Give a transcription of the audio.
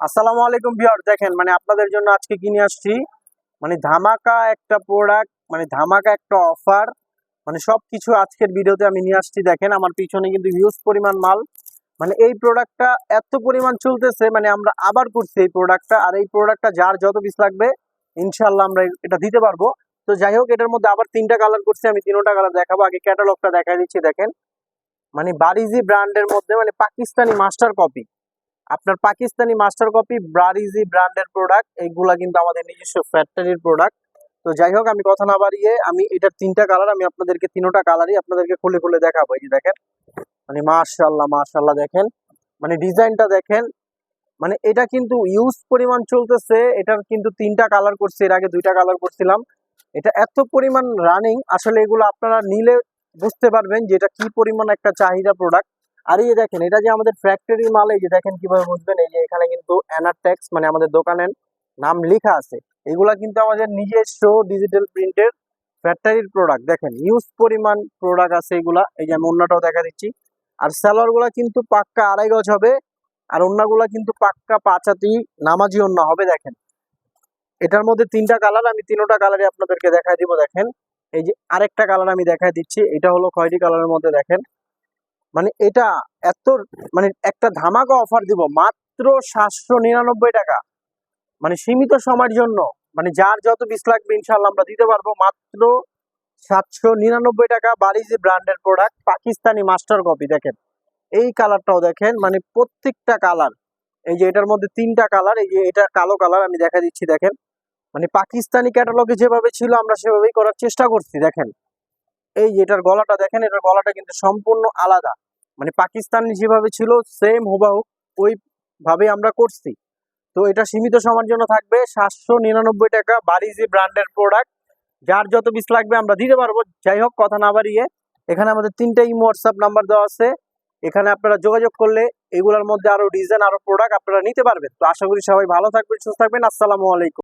আসসালামু আলাইকুম ভিউয়ার, দেখেন আপনাদের জন্য আজকে কিনে আসছি ধামাকা একটা প্রোডাক্ট, ধামাকা একটা অফার, সবকিছু আজকের ভিডিওতে আমি নিয়ে আসছি। দেখেন আমার পিছনে কিন্তু হিউজ পরিমাণ মাল। এই প্রোডাক্টটা এত পরিমাণ চলতেছে, আমরা আবার করছি এই প্রোডাক্টটা। আর এই প্রোডাক্টটা যার যত পিস লাগবে ইনশাল্লাহ আমরা এটা দিতে পারবো। তো যাই হোক, এটার মধ্যে আবার 3টা কালার করছি, আমি 3টা কালার দেখাবো। আগে ক্যাটালগটা দেখাই দিচ্ছি। দেখেন বারিজি ব্র্যান্ডের মধ্যে পাকিস্তানি মাস্টার কপি, আপনার পাকিস্তানি মাস্টার কপি ব্রারিজি ব্র্যান্ডের প্রোডাক্ট। এইগুলা কিন্তু আমাদের নিজস্ব ফ্যাক্টরির প্রোডাক্ট। তো যাই হোক, আমি কথা না বাড়িয়ে আমি এটার 3টা কালার, আমি আপনাদেরকে 3টা কালারই আপনাদেরকে খুলে খুলে দেখাবো। এই যে দেখেন মাশাআল্লাহ মাশাআল্লাহ, দেখেন ডিজাইনটা দেখেন। এটা কিন্তু ইউজ পরিমাণ চলতেছে। এটার কিন্তু 3টা কালার করছি, এর আগে 2টা কালার করছিলাম। এটা এত পরিমাণ রানিং, আসলে এগুলো আপনারা নিলে বুঝতে পারবেন যে এটা কি পরিমাণ একটা চাহিদা প্রোডাক্ট। আর এই যে দেখেন, এটা যে আমাদের ফ্যাক্টরি মাল, এই যে দেখেন কিভাবে বুঝবেন। এই যে এখানে কিন্তু অ্যানাটেক্স আমাদের দোকানের নাম লেখা আছে। এগুলা কিন্তু আমাদের নিজস্ব ডিজিটাল প্রিন্টের ফ্যাক্টরির প্রোডাক্ট। দেখেন ইউজ পরিমাণ প্রোডাক্ট আছে এগুলা। এই যে আমি অন্যটাও দেখা দিচ্ছি। আর সালোয়ার গুলা কিন্তু পাক্কা 2.5 গজ হবে, আর অন্যগুলা কিন্তু পাক্কা 5 হাতি নামাজি অন্য হবে। দেখেন এটার মধ্যে 3টা কালার, আমি 3টা কালারই আপনাদেরকে দেখাই দিব। দেখেন এই যে আরেকটা কালার আমি দেখাই দিচ্ছি, এটা হলো খয়েরি কালারের মধ্যে। দেখেন এটা এত একটা ধামাকা অফার দিব মাত্র 799 টাকা, সীমিত সময়ের জন্য। যার যত পিস লাগবে ইনশাল্লাহ আমরা দিতে পারবো মাত্র 799 টাকা। বারিজি ব্র্যান্ডের প্রোডাক্ট, পাকিস্তানি মাস্টার কপি। দেখেন এই কালারটাও দেখেন, প্রত্যেকটা কালার। এই যে এটার মধ্যে 3টা কালার, এই যে এটা কালো কালার আমি দেখা দিচ্ছি। দেখেন পাকিস্তানি ক্যাটালগে যেভাবে ছিল আমরা সেভাবেই করার চেষ্টা করছি। দেখেন এই যে এটার গলাটা দেখেন, এটার গলাটা কিন্তু সম্পূর্ণ আলাদা। পাকিস্তানি যেভাবে ছিল সেম হুবাহু ওই ভাবে আমরা করছি। তো এটা সীমিত সময়ের জন্য থাকবে 799 টাকা, বারিজি ব্র্যান্ডের প্রোডাক্ট। যার যত পিস লাগবে আমরা দিতে পারবো। যাই হোক, কথা না বাড়িয়ে, এখানে আমাদের 3টা ইমো হোয়াটসঅ্যাপ নাম্বার দেওয়া আছে। এখানে আপনারা যোগাযোগ করলে এগুলোর মধ্যে আরো ডিজাইন, আরো প্রোডাক্ট আপনারা নিতে পারবেন। তো আশা করি সবাই ভালো থাকবেন, সুস্থ থাকবেন। আসসালামু আলাইকুম।